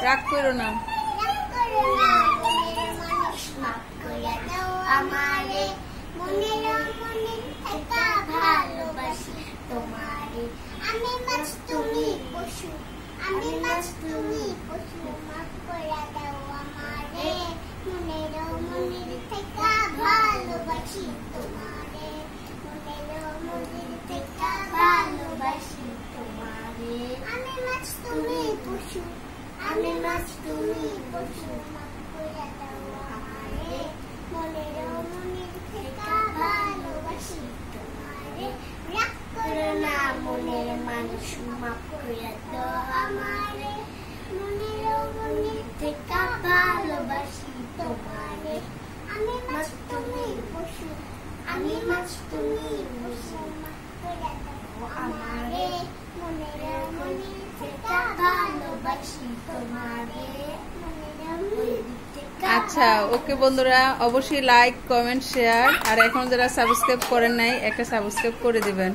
রাগ করো না। আমারে মনের মনে থাকা ভালোবাসি তোমারে। আমি মাছ তুমি পশু, আমি মাছ তুমি পশু, মাফ করে দাও আমারে। মনের মনে থাকা ভালোবাসি তোমারে, মনের মনে থাকা ভালোবাসি তোমারে। আমি মাছ তুমি পশু, আমি মাছ তুমি পশু, মাফ করে দাও আমারে। মনের মনে থাকা ভালোবাসি তোমারে। রাগ করো না মনের মানুষ, মাফ করে দাও আমারে। মনের মনে থাকা ভালোবাসি তোমারে। আমি মাছ তুমি পশু, আমি মাছ তুমি পশু, মাফ করে দাও আমারে। মনের মনে থাকা ভালোবাসি তোমারে। আচ্ছা ওকে বন্ধুরা, অবশ্যই লাইক কমেন্ট শেয়ার, আর এখন যারা সাবস্ক্রাইব করেন নাই একটা সাবস্ক্রাইব করে দিবেন।